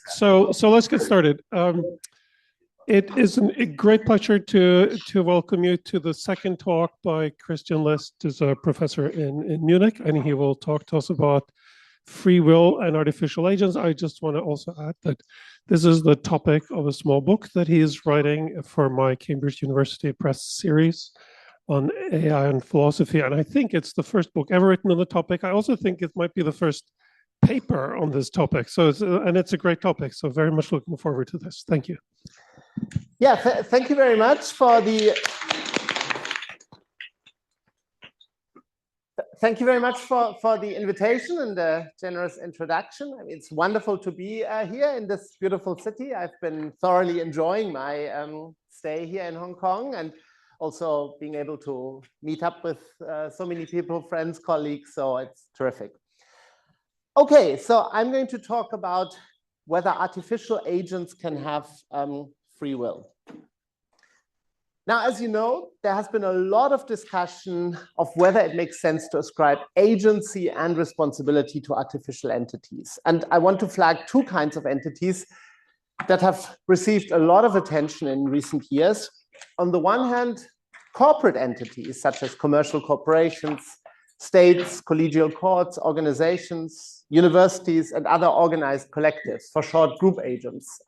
So let's get started. It is a great pleasure to welcome you to the second talk by Christian List, who's a professor in Munich, and he will talk to us about free will and artificial agents. I just want to also add that this is the topic of a small book that he is writing for my Cambridge University Press series on AI and philosophy, and I think it's the first book ever written on the topic. I also think it might be the first paper on this topic. So it's a great topic. So very much looking forward to this. Thank you. Yeah, thank you very much for the invitation and the generous introduction. I mean, it's wonderful to be here in this beautiful city. I've been thoroughly enjoying my stay here in Hong Kong, and also being able to meet up with so many people, friends, colleagues. So it's terrific. Okay, so I'm going to talk about whether artificial agents can have free will. Now, as you know, there has been a lot of discussion of whether it makes sense to ascribe agency and responsibility to artificial entities. And I want to flag two kinds of entities that have received a lot of attention in recent years. On the one hand, corporate entities such as commercial corporations, states, collegial courts, organizations, universities, and other organized collectives, for short, group agents.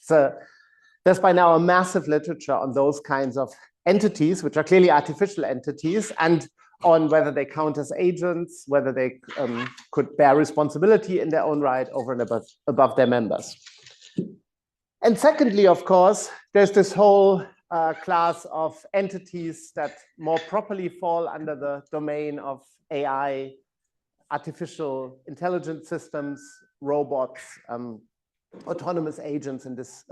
So there's by now a massive literature on those kinds of entities, which are clearly artificial entities, and on whether they count as agents, whether they could bear responsibility in their own right over and above their members. And secondly, of course, there's this whole class of entities that more properly fall under the domain of AI, artificial intelligence systems, robots, autonomous agents in this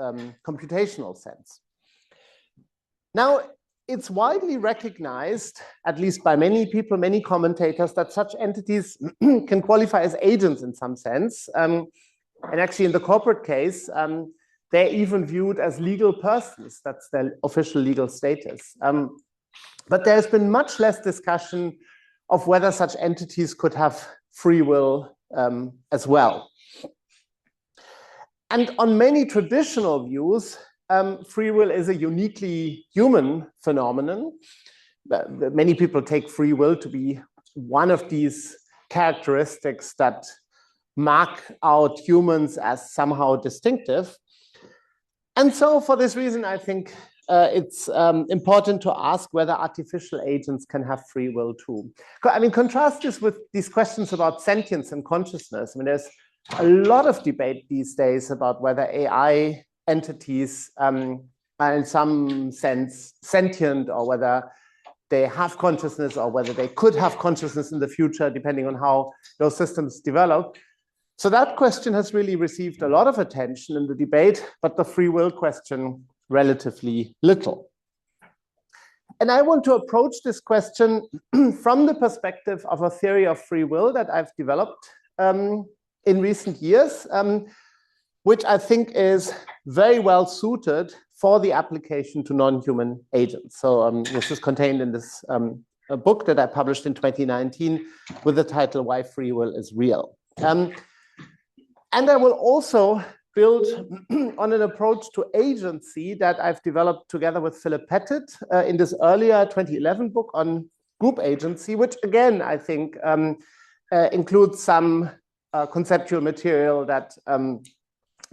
computational sense. Now, it's widely recognized, at least by many people, many commentators, that such entities can qualify as agents in some sense. And actually, in the corporate case, they're even viewed as legal persons. That's their official legal status. But there's been much less discussion of whether such entities could have free will as well. And on many traditional views, free will is a uniquely human phenomenon. Many people take free will to be one of these characteristics that mark out humans as somehow distinctive. And so for this reason, I think it's important to ask whether artificial agents can have free will too. I mean, contrast this with these questions about sentience and consciousness. I mean, there's a lot of debate these days about whether AI entities are in some sense sentient, or whether they have consciousness, or whether they could have consciousness in the future, depending on how those systems develop. So that question has really received a lot of attention in the debate, but the free will question, relatively little. And I want to approach this question from the perspective of a theory of free will that I've developed in recent years, which I think is very well suited for the application to non-human agents. So this is contained in this a book that I published in 2019 with the title Why Free Will is Real. And I will also build on an approach to agency that I've developed together with Philip Pettit in this earlier 2011 book on group agency, which again, I think includes some conceptual material that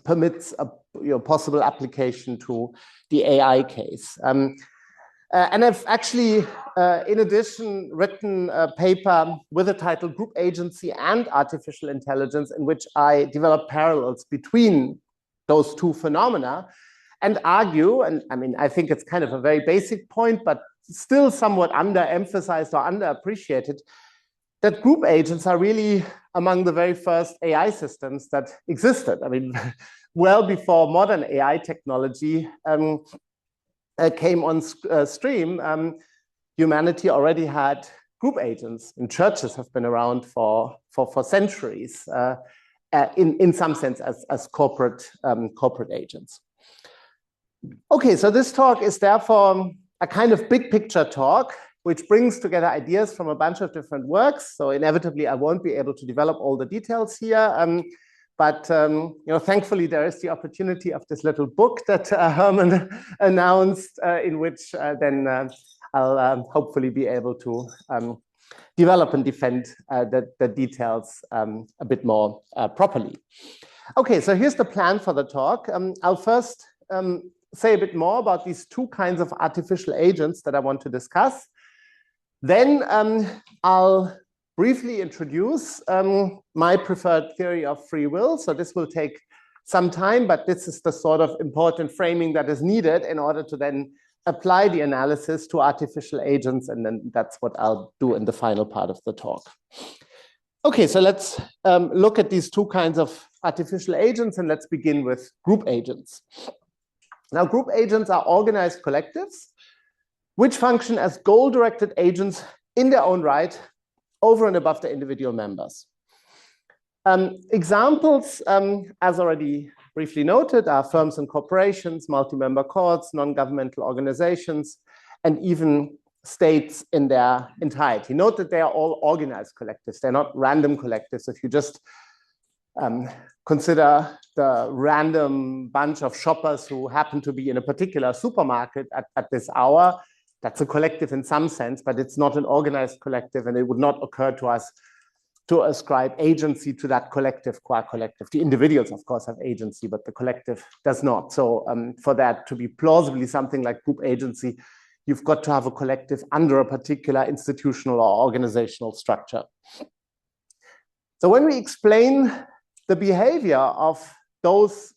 permits a possible application to the AI case. And I've actually, in addition, written a paper with the title Group Agency and Artificial Intelligence, in which I develop parallels between those two phenomena and argue, and I mean, I think it's kind of a very basic point, but still somewhat underemphasized or underappreciated, that group agents are really among the very first AI systems that existed. I mean, well before modern AI technology came on stream, humanity already had group agents, and churches have been around for centuries, in some sense as corporate agents. Okay, so this talk is therefore a kind of big picture talk, which brings together ideas from a bunch of different works. So inevitably, I won't be able to develop all the details here. But thankfully, there is the opportunity of this little book that Herman announced, in which then I'll hopefully be able to develop and defend the details a bit more properly. Okay, so here's the plan for the talk. I'll first say a bit more about these two kinds of artificial agents that I want to discuss. Then I'll briefly introduce my preferred theory of free will. So this will take some time, but this is the sort of important framing that is needed in order to then apply the analysis to artificial agents. And then that's what I'll do in the final part of the talk. Okay, so let's look at these two kinds of artificial agents, and let's begin with group agents. Now, group agents are organized collectives which function as goal-directed agents in their own right over and above the individual members. Examples, as already briefly noted, are firms and corporations, multi-member courts, non-governmental organizations, and even states in their entirety. Note that they are all organized collectives. They're not random collectives. If you just consider the random bunch of shoppers who happen to be in a particular supermarket at this hour, that's a collective in some sense, but it's not an organized collective, and it would not occur to us to ascribe agency to that collective qua collective. The individuals, of course, have agency, but the collective does not. So for that to be plausibly something like group agency, you've got to have a collective under a particular institutional or organizational structure. So when we explain the behavior of those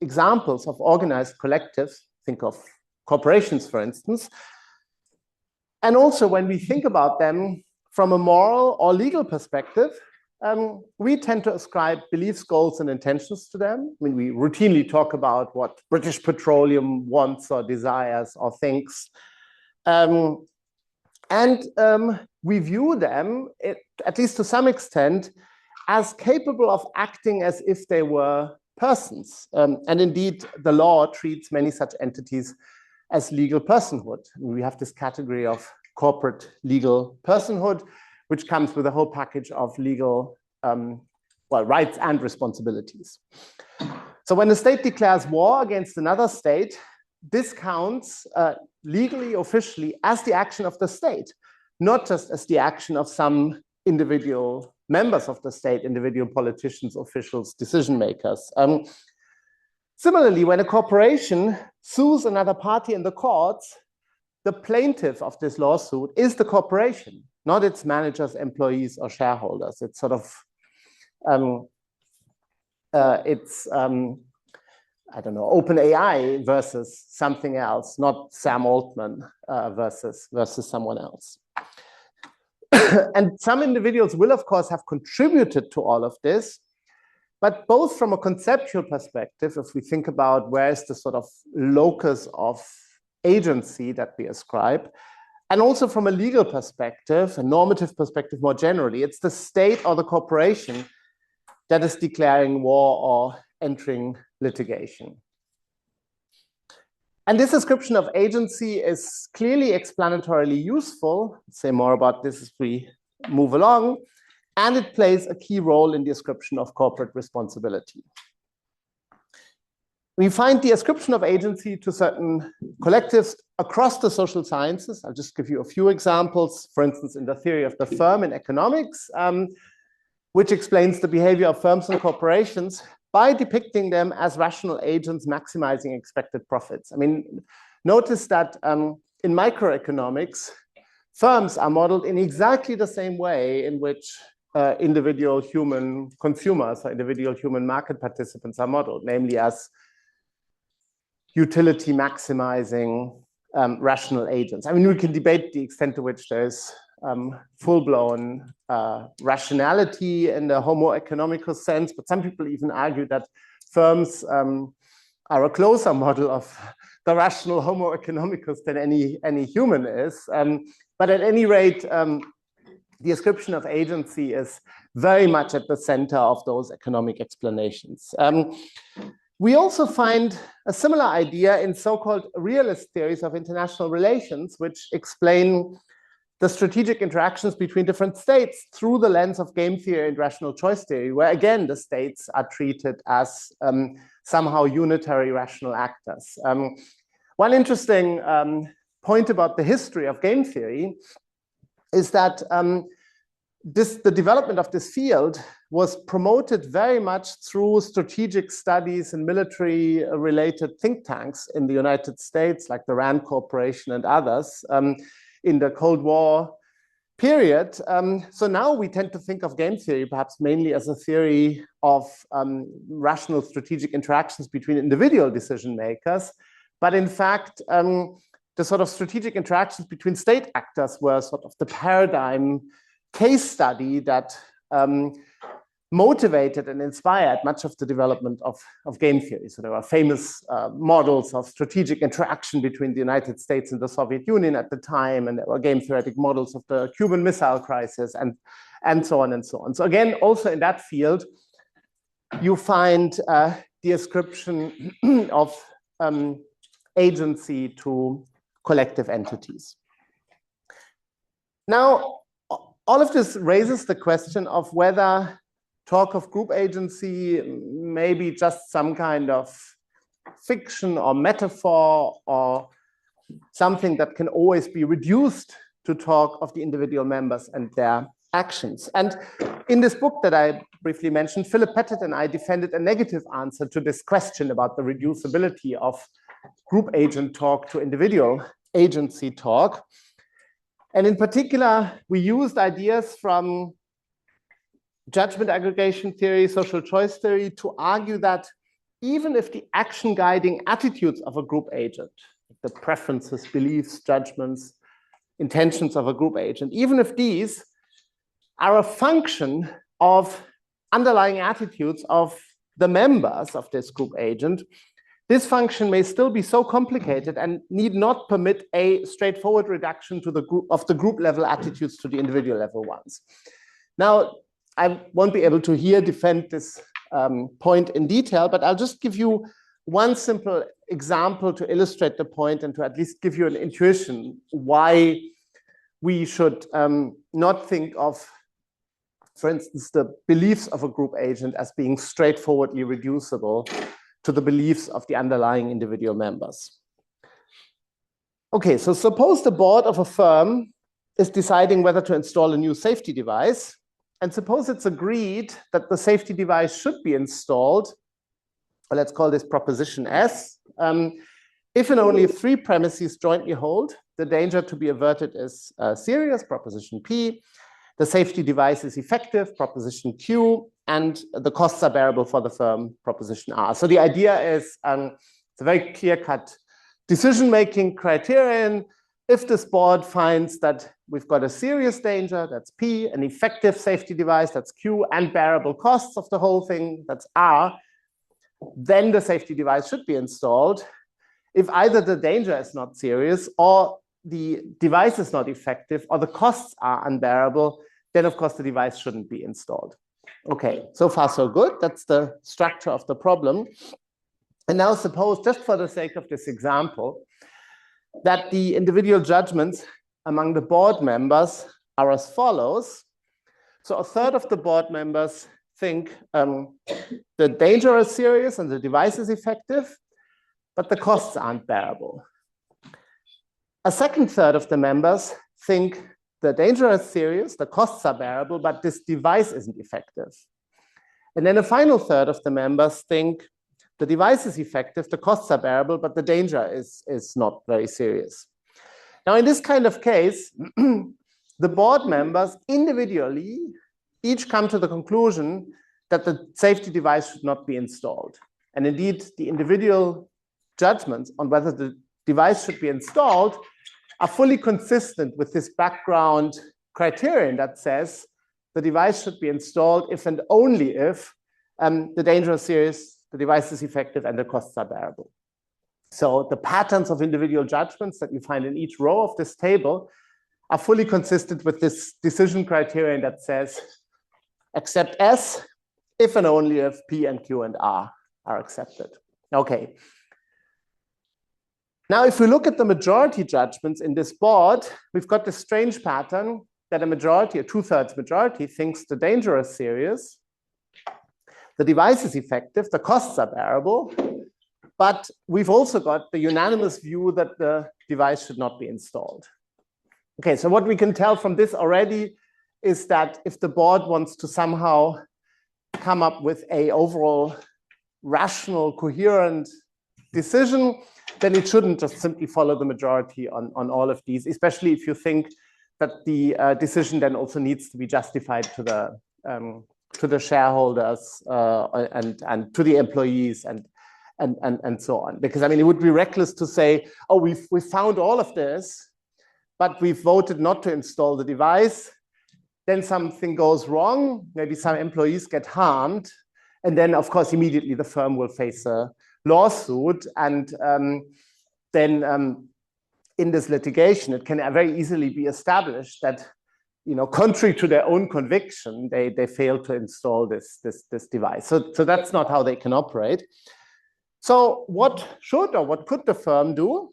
examples of organized collectives, think of corporations, for instance, and also when we think about them from a moral or legal perspective, we tend to ascribe beliefs, goals, and intentions to them. I mean, we routinely talk about what British Petroleum wants or desires or thinks. We view them, at least to some extent, as capable of acting as if they were persons. And indeed, the law treats many such entities as legal personhood. We have this category of corporate legal personhood, which comes with a whole package of legal rights and responsibilities. So when the state declares war against another state, this counts legally, officially, as the action of the state, not just as the action of some individual members of the state, individual politicians, officials, decision makers. Similarly, when a corporation sues another party in the courts, the plaintiff of this lawsuit is the corporation, not its managers, employees, or shareholders. It's sort of, I don't know, OpenAI versus something else, not Sam Altman versus someone else. And some individuals will, of course, have contributed to all of this, but both from a conceptual perspective, if we think about where is the sort of locus of agency that we ascribe, and also from a legal perspective, a normative perspective more generally, it's the state or the corporation that is declaring war or entering litigation. And this description of agency is clearly explanatorily useful. I'll say more about this as we move along. And it plays a key role in the description of corporate responsibility. We find the ascription of agency to certain collectives across the social sciences. I'll just give you a few examples. For instance, in the theory of the firm in economics, which explains the behavior of firms and corporations by depicting them as rational agents maximizing expected profits. I mean, notice that in microeconomics, firms are modeled in exactly the same way in which individual human consumers or individual human market participants are modeled, namely as utility maximizing rational agents. I mean, we can debate the extent to which there's full-blown rationality in the homo economicus sense, but some people even argue that firms are a closer model of the rational homo economicus than any human is. But at any rate, the ascription of agency is very much at the center of those economic explanations. We also find a similar idea in so-called realist theories of international relations, which explain the strategic interactions between different states through the lens of game theory and rational choice theory, where again, the states are treated as somehow unitary rational actors. One interesting point about the history of game theory is that the development of this field was promoted very much through strategic studies and military-related think tanks in the United States, like the Rand Corporation and others, in the Cold War period. So now we tend to think of game theory perhaps mainly as a theory of rational strategic interactions between individual decision makers. But in fact, the sort of strategic interactions between state actors were sort of the paradigm case study that motivated and inspired much of the development of game theory. So there are famous models of strategic interaction between the United States and the Soviet Union at the time, and there were game theoretic models of the Cuban Missile Crisis, and so on and so on. So again, also in that field, you find the ascription of agency to collective entities. Now, all of this raises the question of whether talk of group agency may be just some kind of fiction or metaphor or something that can always be reduced to talk of the individual members and their actions. And in this book that I briefly mentioned, Philip Pettit and I defended a negative answer to this question about the reducibility of group agent talk to individual agency talk. And in particular, we used ideas from judgment aggregation theory, social choice theory, to argue that even if the action guiding attitudes of a group agent, the preferences, beliefs, judgments, intentions of a group agent, even if these are a function of underlying attitudes of the members of this group agent, this function may still be so complicated and need not permit a straightforward reduction to the group level attitudes to the individual level ones. Now, I won't be able to here defend this point in detail, but I'll just give you one simple example to illustrate the point and to at least give you an intuition why we should not think of, for instance, the beliefs of a group agent as being straightforwardly reducible to the beliefs of the underlying individual members. Okay, so suppose the board of a firm is deciding whether to install a new safety device, and suppose it's agreed that the safety device should be installed, or let's call this proposition S, if and only if 3 premises jointly hold, the danger to be averted is serious, proposition P, the safety device is effective, proposition Q, and the costs are bearable for the firm, proposition R. So the idea is it's a very clear-cut decision-making criterion. If this board finds that we've got a serious danger, that's P, an effective safety device, that's Q, and bearable costs of the whole thing, that's R, then the safety device should be installed. If either the danger is not serious, or the device is not effective, or the costs are unbearable, then of course the device shouldn't be installed. Okay, so far so good. That's the structure of the problem. And now suppose, just for the sake of this example, that the individual judgments among the board members are as follows. So a third of the board members think the danger is serious and the device is effective, but the costs aren't bearable. A second third of the members think the danger is serious, the costs are bearable, but this device isn't effective. And then a final third of the members think the device is effective, the costs are bearable, but the danger is not very serious. Now, in this kind of case, the board members individually each come to the conclusion that the safety device should not be installed. And indeed, the individual judgments on whether the device should be installed are fully consistent with this background criterion that says the device should be installed if and only if the danger is serious, the device is effective, and the costs are bearable. So the patterns of individual judgments that you find in each row of this table are fully consistent with this decision criterion that says accept S if and only if P and Q and R are accepted. Okay. Now, if we look at the majority judgments in this board, we've got this strange pattern that a majority, a 2/3 majority, thinks the danger is serious, the device is effective, the costs are bearable, but we've also got the unanimous view that the device should not be installed. Okay, so what we can tell from this already is that if the board wants to somehow come up with an overall rational, coherent decision, then it shouldn't just simply follow the majority on all of these, especially if you think that the decision then also needs to be justified to the shareholders and to the employees and so on. Because I mean, it would be reckless to say, oh, we found all of this, but we've voted not to install the device. Then something goes wrong, maybe some employees get harmed, and then of course immediately the firm will face a lawsuit, and then in this litigation, it can very easily be established that, you know, contrary to their own conviction, they failed to install this device. So that's not how they can operate. So what should or what could the firm do?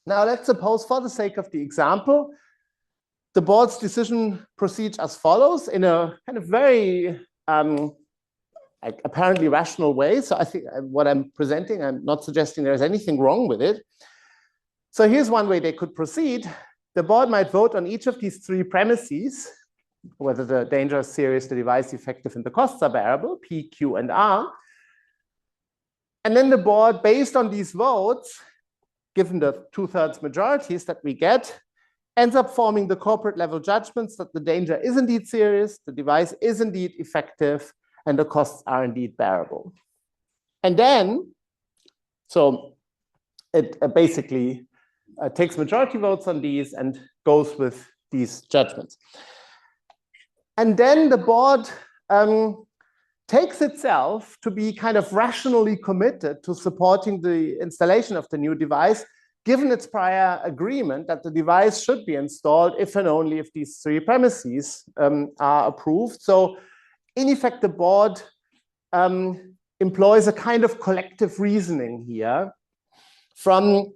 Now let's suppose, for the sake of the example, the board's decision proceeds as follows in a kind of very apparently rational way. So I think what I'm presenting, I'm not suggesting there's anything wrong with it. So here's one way they could proceed. The board might vote on each of these three premises, whether the danger is serious, the device effective, and the costs are bearable, P, Q, and R. And then the board, based on these votes, given the 2/3 majorities that we get, ends up forming the corporate level judgments that the danger is indeed serious, the device is indeed effective, and the costs are indeed bearable. And then, so it basically takes majority votes on these and goes with these judgments. And then the board takes itself to be kind of rationally committed to supporting the installation of the new device, given its prior agreement that the device should be installed if and only if these three premises are approved. So in effect, the board employs a kind of collective reasoning here from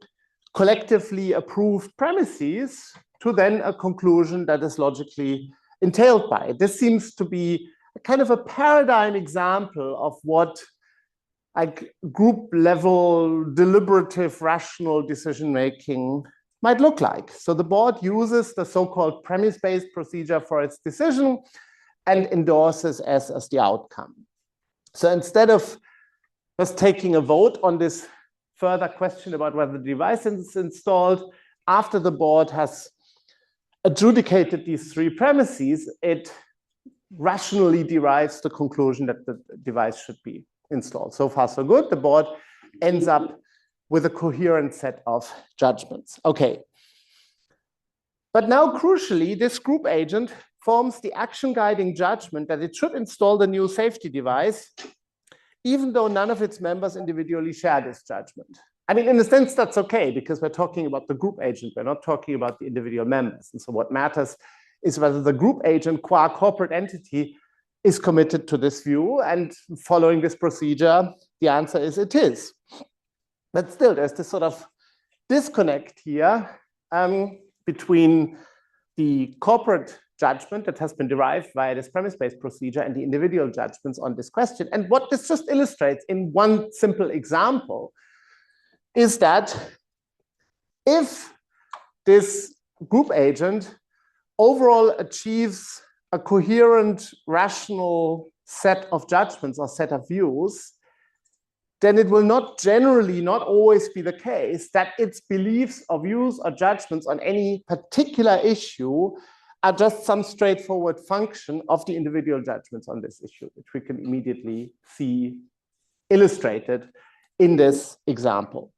collectively approved premises to then a conclusion that is logically entailed by it. This seems to be a kind of a paradigm example of what like group level deliberative rational decision making might look like. So the board uses the so-called premise-based procedure for its decision and endorses S as the outcome. So instead of just taking a vote on this further question about whether the device is installed, after the board has adjudicated these three premises, it rationally derives the conclusion that the device should be installed. So far, so good. The board ends up with a coherent set of judgments. Okay. But now, crucially, this group agent forms the action guiding judgment that it should install the new safety device, even though none of its members individually share this judgment. I mean, in a sense, that's okay, because we're talking about the group agent. We're not talking about the individual members. And so what matters is whether the group agent qua corporate entity is committed to this view. And following this procedure, the answer is it is. But still, there's this sort of disconnect here between the corporate judgment that has been derived via this premise-based procedure and the individual judgments on this question. And what this just illustrates in one simple example is that if this group agent overall achieves a coherent, rational set of judgments or set of views, then it will not generally, not always be the case that its beliefs or views or judgments on any particular issue are just some straightforward function of the individual judgments on this issue, which we can immediately see illustrated in this example.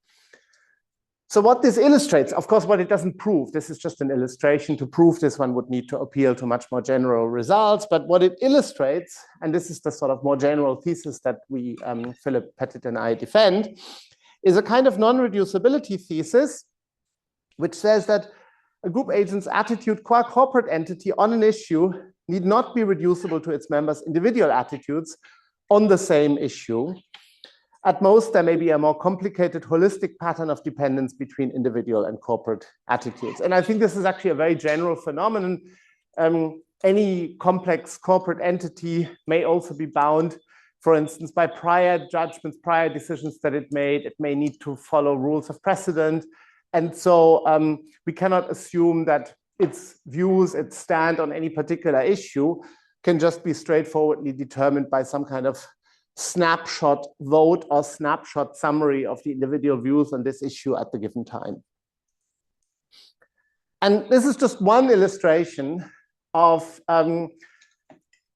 So what this illustrates, of course, what it doesn't prove, this is just an illustration. To prove this, one would need to appeal to much more general results. But what it illustrates, and this is the sort of more general thesis that we, Philip Pettit and I defend, is a kind of non-reducibility thesis, which says that a group agent's attitude qua corporate entity on an issue need not be reducible to its members' individual attitudes on the same issue. At most, there may be a more complicated holistic pattern of dependence between individual and corporate attitudes. And I think this is actually a very general phenomenon. Any complex corporate entity may also be bound, for instance, by prior judgments, prior decisions that it made. It may need to follow rules of precedent. And so we cannot assume that its views, its stand on any particular issue can just be straightforwardly determined by some kind of snapshot vote or snapshot summary of the individual views on this issue at the given time. And this is just one illustration of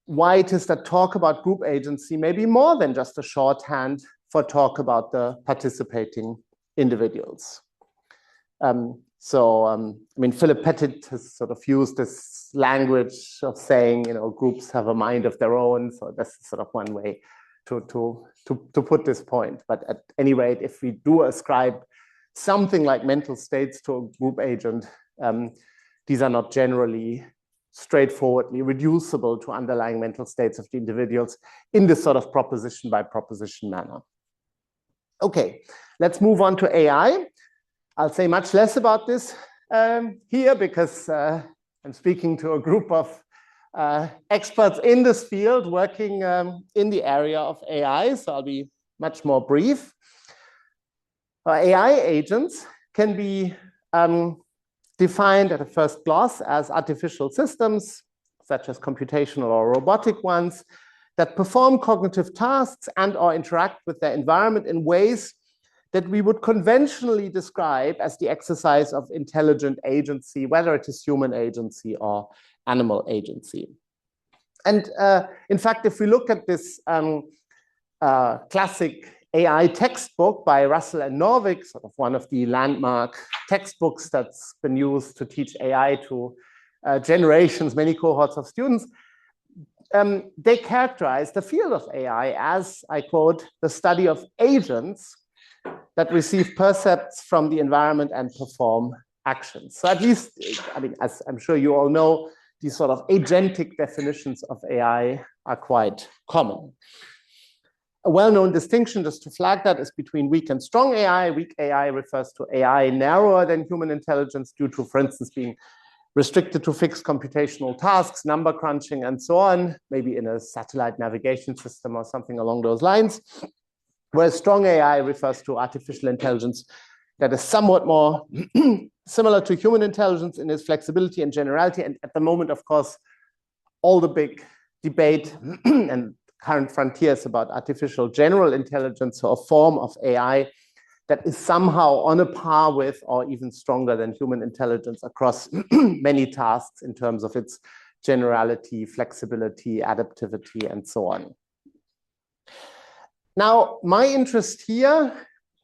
why it is that talk about group agency may be more than just a shorthand for talk about the participating individuals. I mean, Philip Pettit has sort of used this language of saying, groups have a mind of their own. So that's sort of one way to put this point. But at any rate, if we do ascribe something like mental states to a group agent, these are not generally straightforwardly reducible to underlying mental states of the individuals in this sort of proposition by proposition manner. Okay, let's move on to AI. I'll say much less about this here because I'm speaking to a group of experts in this field working in the area of AI, so I'll be much more brief. AI agents can be defined at a first glance as artificial systems, such as computational or robotic ones, that perform cognitive tasks and or interact with their environment in ways that we would conventionally describe as the exercise of intelligent agency, whether it is human agency or animal agency. And in fact, if we look at this classic AI textbook by Russell and Norvig, sort of one of the landmark textbooks that's been used to teach AI to generations, many cohorts of students, they characterize the field of AI as, I quote, the study of agents that receive percepts from the environment and perform actions. So at least, I mean, as I'm sure you all know, these sort of agentic definitions of AI are quite common. A well-known distinction, just to flag that, is between weak and strong AI. Weak AI refers to AI narrower than human intelligence due to, for instance, being restricted to fixed computational tasks, number crunching, and so on, maybe in a satellite navigation system or something along those lines. Whereas strong AI refers to artificial intelligence that is somewhat more similar to human intelligence in its flexibility and generality. And at the moment, of course, all the big debate and current frontiers about artificial general intelligence, or a form of AI that is somehow on a par with or even stronger than human intelligence across many tasks in terms of its generality, flexibility, adaptivity, and so on. Now, my interest here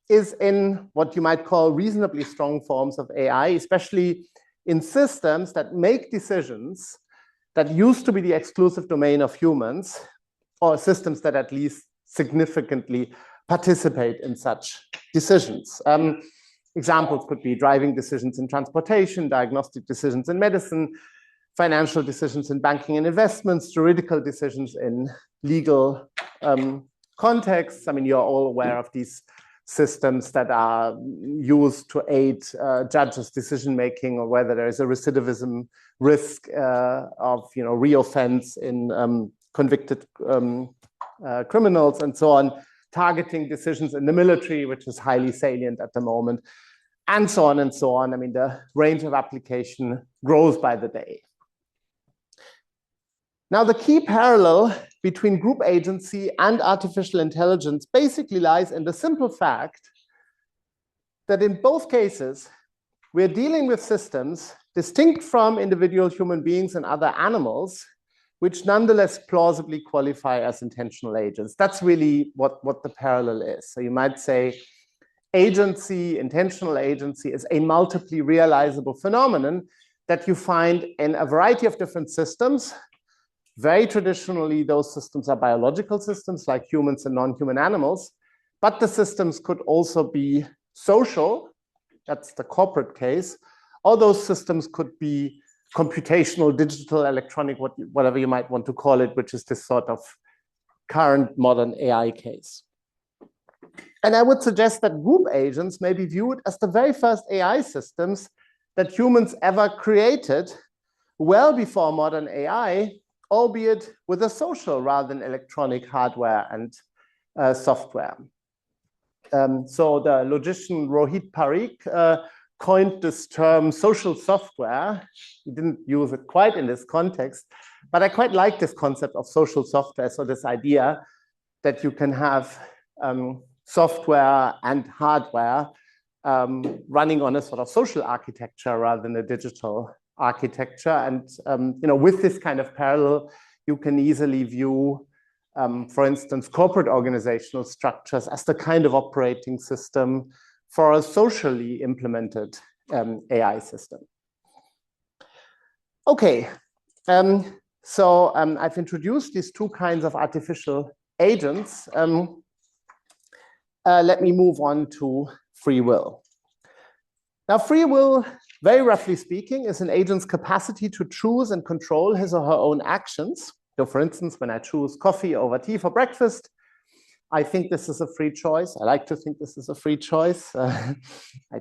is in what you might call reasonably strong forms of AI, especially in systems that make decisions that used to be the exclusive domain of humans, or systems that at least significantly participate in such decisions. Examples could be driving decisions in transportation, diagnostic decisions in medicine, financial decisions in banking and investments, juridical decisions in legal contexts. I mean, you're all aware of these systems that are used to aid judges' decision-making, or whether there is a recidivism risk of reoffense in convicted criminals and so on, targeting decisions in the military, which is highly salient at the moment, and so on and so on. I mean, the range of application grows by the day. Now, the key parallel between group agency and artificial intelligence basically lies in the simple fact that in both cases, we're dealing with systems distinct from individual human beings and other animals, which nonetheless plausibly qualify as intentional agents. That's really what the parallel is. So you might say agency, intentional agency, is a multiply realizable phenomenon that you find in a variety of different systems. Very traditionally, those systems are biological systems like humans and non-human animals, but the systems could also be social, that's the corporate case, or those systems could be computational, digital, electronic, whatever you might want to call it, which is this sort of current modern AI case. And I would suggest that group agents may be viewed as the very first AI systems that humans ever created, well before modern AI, albeit with a social rather than electronic hardware and software. So the logician Rohit Parikh coined this term social software. He didn't use it quite in this context, but I quite like this concept of social software. So this idea that you can have software and hardware running on a sort of social architecture rather than a digital architecture. And with this kind of parallel, you can easily view, for instance, corporate organizational structures as the kind of operating system for a socially implemented AI system. Okay, so I've introduced these two kinds of artificial agents. Let me move on to free will. Now, free will, very roughly speaking, is an agent's capacity to choose and control his or her own actions. So, for instance, when I choose coffee over tea for breakfast, I think this is a free choice. I like to think this is a free choice. I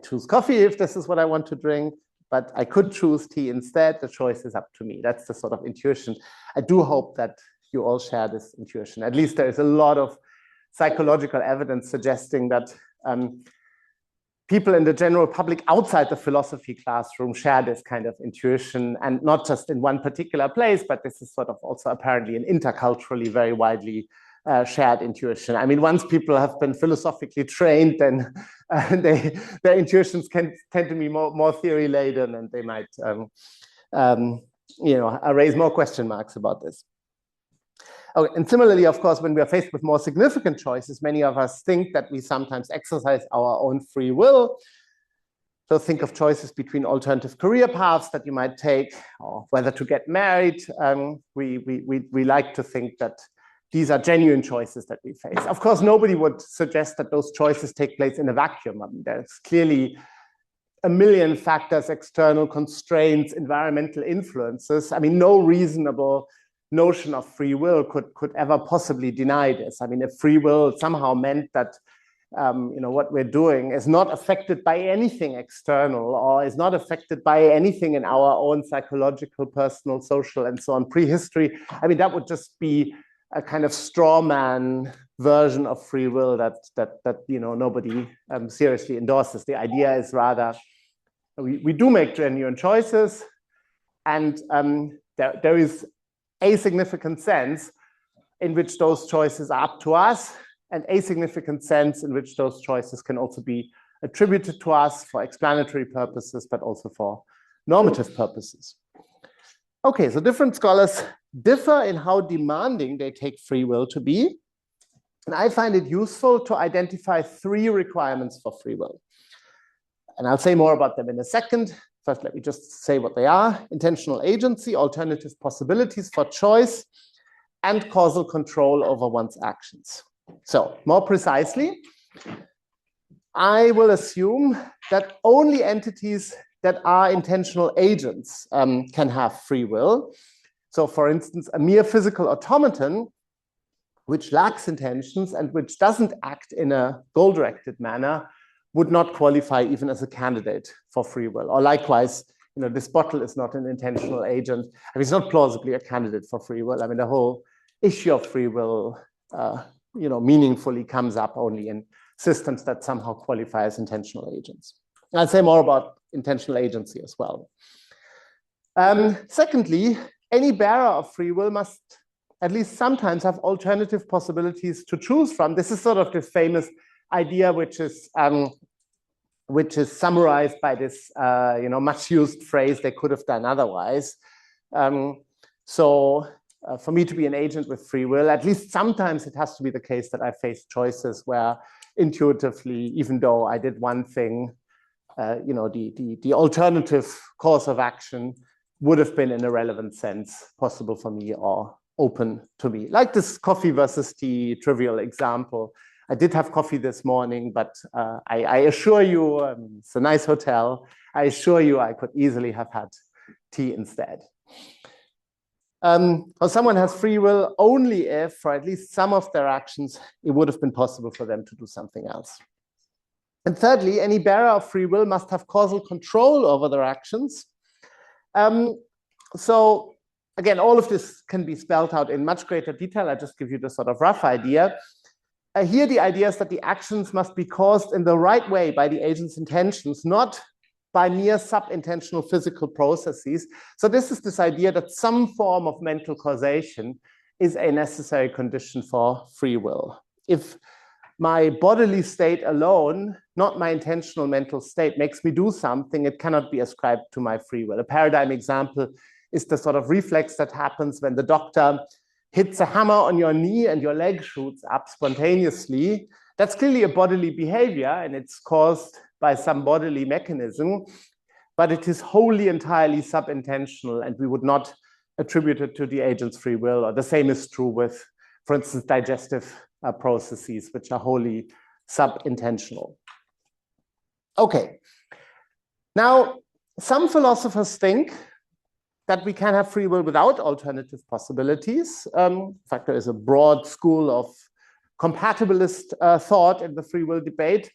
choose coffee if this is what I want to drink, but I could choose tea instead. The choice is up to me. That's the sort of intuition. I do hope that you all share this intuition. At least there is a lot of psychological evidence suggesting that people in the general public outside the philosophy classroom share this kind of intuition, and not just in one particular place, but this is sort of also apparently an interculturally very widely shared intuition. I mean, once people have been philosophically trained, then their intuitions tend to be more theory laden, and they might raise more question marks about this. Oh, and similarly, of course, when we are faced with more significant choices, many of us think that we sometimes exercise our own free will. So think of choices between alternative career paths that you might take, or whether to get married. We like to think that these are genuine choices that we face. Of course, nobody would suggest that those choices take place in a vacuum. I mean, there's clearly a million factors, external constraints, environmental influences. I mean, no reasonable notion of free will could ever possibly deny this. I mean, if free will somehow meant that what we're doing is not affected by anything external, or is not affected by anything in our own psychological, personal, social, and so on prehistory, I mean, that would just be a kind of straw man version of free will that nobody seriously endorses. The idea is rather we do make genuine choices, and there is a significant sense in which those choices are up to us, and a significant sense in which those choices can also be attributed to us for explanatory purposes, but also for normative purposes. Okay, so different scholars differ in how demanding they take free will to be. And I find it useful to identify 3 requirements for free will. And I'll say more about them in a second. First, let me just say what they are: intentional agency, alternative possibilities for choice, and causal control over one's actions. So, more precisely, I will assume that only entities that are intentional agents can have free will. So, for instance, a mere physical automaton, which lacks intentions and which doesn't act in a goal-directed manner, would not qualify even as a candidate for free will. Or likewise, this bottle is not an intentional agent. I mean, it's not plausibly a candidate for free will. I mean, the whole issue of free will, meaningfully comes up only in systems that somehow qualify as intentional agents. I'll say more about intentional agency as well. Secondly, any bearer of free will must at least sometimes have alternative possibilities to choose from. This is sort of this famous idea, which is summarized by this much used phrase, "they could have done otherwise." For me to be an agent with free will, at least sometimes it has to be the case that I face choices where intuitively, even though I did one thing, the alternative course of action would have been in a relevant sense possible for me or open to me. Like this coffee versus tea trivial example. I did have coffee this morning, but I assure you, it's a nice hotel. I assure you I could easily have had tea instead. Or someone has free will only if, for at least some of their actions, it would have been possible for them to do something else. And thirdly, any bearer of free will must have causal control over their actions. So again, all of this can be spelled out in much greater detail. I just give you the sort of rough idea. Here, the idea is that the actions must be caused in the right way by the agent's intentions, not by mere sub-intentional physical processes. So this idea that some form of mental causation is a necessary condition for free will. If my bodily state alone, not my intentional mental state, makes me do something, it cannot be ascribed to my free will. A paradigm example is the sort of reflex that happens when the doctor hits a hammer on your knee and your leg shoots up spontaneously. That's clearly a bodily behavior, and it's caused by some bodily mechanism, but it is wholly entirely sub-intentional, and we would not attribute it to the agent's free will. Or the same is true with, for instance, digestive processes, which are wholly sub-intentional. Okay. Now, some philosophers think that we can have free will without alternative possibilities. In fact, there is a broad school of compatibilist thought in the free will debate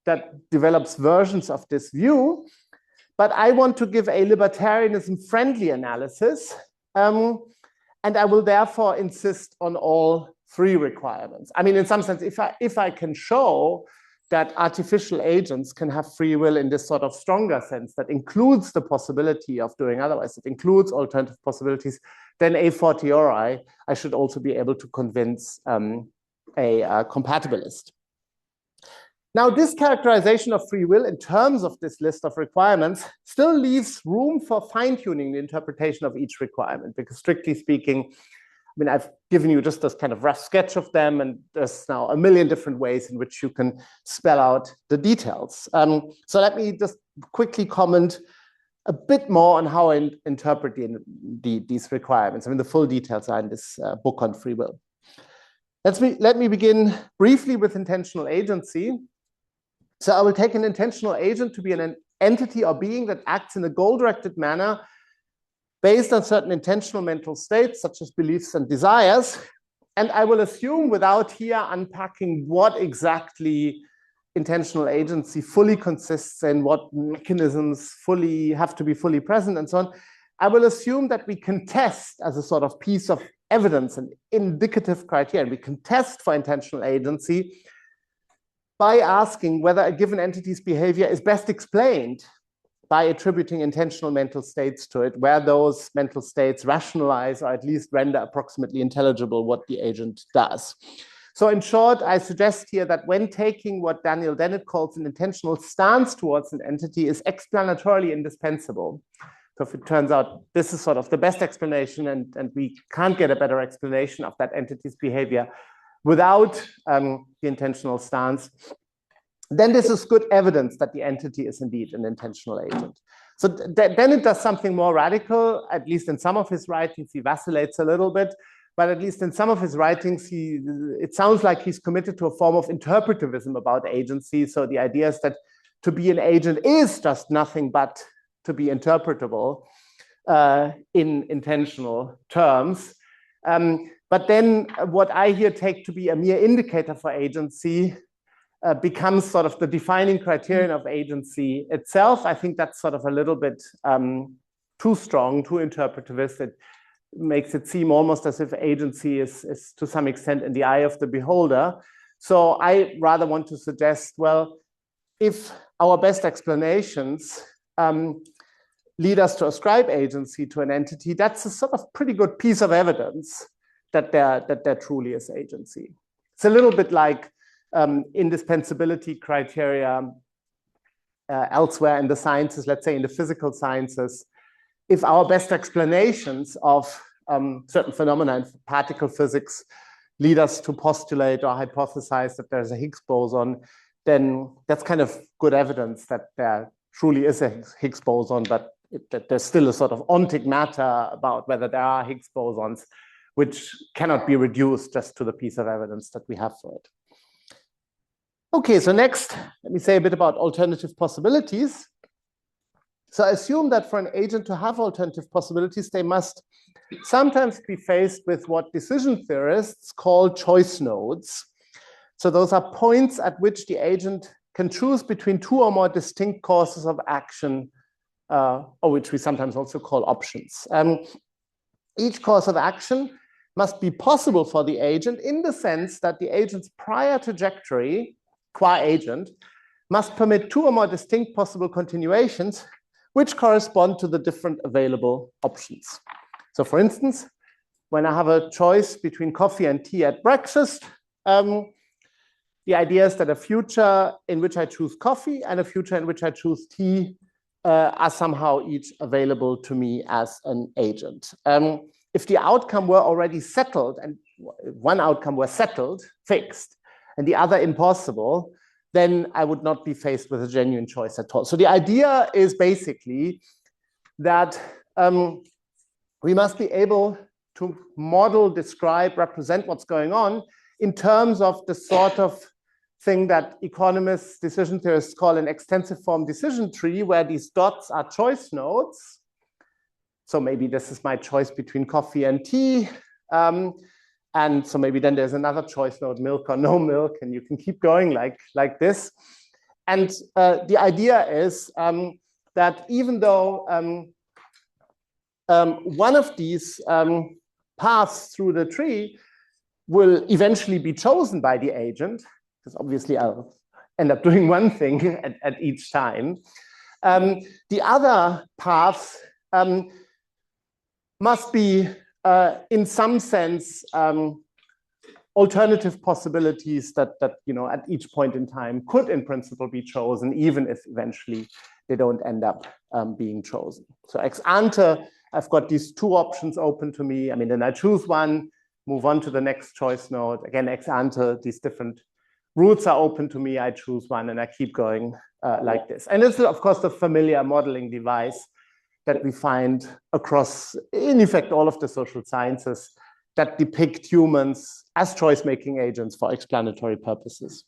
that develops versions of this view. But I want to give a libertarianism-friendly analysis, and I will therefore insist on all three requirements. I mean, in some sense, if I can show that artificial agents can have free will in this sort of stronger sense that includes the possibility of doing otherwise, it includes alternative possibilities, then a fortiori, I should also be able to convince a compatibilist. Now, this characterization of free will in terms of this list of requirements still leaves room for fine-tuning the interpretation of each requirement, because strictly speaking, I mean, I've given you just this kind of rough sketch of them, and there's now a million different ways in which you can spell out the details. So let me just quickly comment a bit more on how I interpret these requirements. I mean, the full details are in this book on free will. Let me begin briefly with intentional agency. So I will take an intentional agent to be an entity or being that acts in a goal-directed manner based on certain intentional mental states, such as beliefs and desires. And I will assume, without here unpacking what exactly intentional agency fully consists in, what mechanisms have to be fully present, and so on, I will assume that we can test as a sort of piece of evidence and indicative criterion. We can test for intentional agency by asking whether a given entity's behavior is best explained by attributing intentional mental states to it, where those mental states rationalize or at least render approximately intelligible what the agent does. So in short, I suggest here that when taking what Daniel Dennett calls an intentional stance towards an entity is explanatorily indispensable. So if it turns out this is sort of the best explanation and we can't get a better explanation of that entity's behavior without the intentional stance, then this is good evidence that the entity is indeed an intentional agent. So then it does something more radical, at least in some of his writings. He vacillates a little bit, but at least in some of his writings, it sounds like he's committed to a form of interpretivism about agency. So the idea is that to be an agent is just nothing but to be interpretable in intentional terms. But then what I here take to be a mere indicator for agency becomes sort of the defining criterion of agency itself. I think that's sort of a little bit too strong, too interpretivist. It makes it seem almost as if agency is to some extent in the eye of the beholder. So I rather want to suggest, well, if our best explanations lead us to ascribe agency to an entity, that's a sort of pretty good piece of evidence that there truly is agency. It's a little bit like indispensability criteria elsewhere in the sciences, let's say in the physical sciences. If our best explanations of certain phenomena in particle physics lead us to postulate or hypothesize that there's a Higgs boson, then that's kind of good evidence that there truly is a Higgs boson, but that there's still a sort of ontic matter about whether there are Higgs bosons, which cannot be reduced just to the piece of evidence that we have for it. Okay, so next, let me say a bit about alternative possibilities. So assume that for an agent to have alternative possibilities, they must sometimes be faced with what decision theorists call choice nodes. So those are points at which the agent can choose between two or more distinct courses of action, or which we sometimes also call options. Each course of action must be possible for the agent in the sense that the agent's prior trajectory, qua agent, must permit two or more distinct possible continuations which correspond to the different available options. So for instance, when I have a choice between coffee and tea at breakfast, the idea is that a future in which I choose coffee and a future in which I choose tea are somehow each available to me as an agent. If the outcome were already settled, and one outcome were settled, fixed, and the other impossible, then I would not be faced with a genuine choice at all. So the idea is basically that we must be able to model, describe, represent what's going on in terms of the sort of thing that economists, decision theorists call an extensive form decision tree, where these dots are choice nodes. So maybe this is my choice between coffee and tea. And so maybe then there's another choice node, milk or no milk, and you can keep going like this. And the idea is that even though one of these paths through the tree will eventually be chosen by the agent, because obviously I'll end up doing one thing at each time, the other paths must be, in some sense, alternative possibilities that at each point in time could, in principle, be chosen, even if eventually they don't end up being chosen. So ex ante, I've got these two options open to me. I mean, then I choose one, move on to the next choice node. Again, ex ante, these different routes are open to me. I choose one, and I keep going like this. And this is, of course, the familiar modeling device that we find across, in effect, all of the social sciences that depict humans as choice-making agents for explanatory purposes.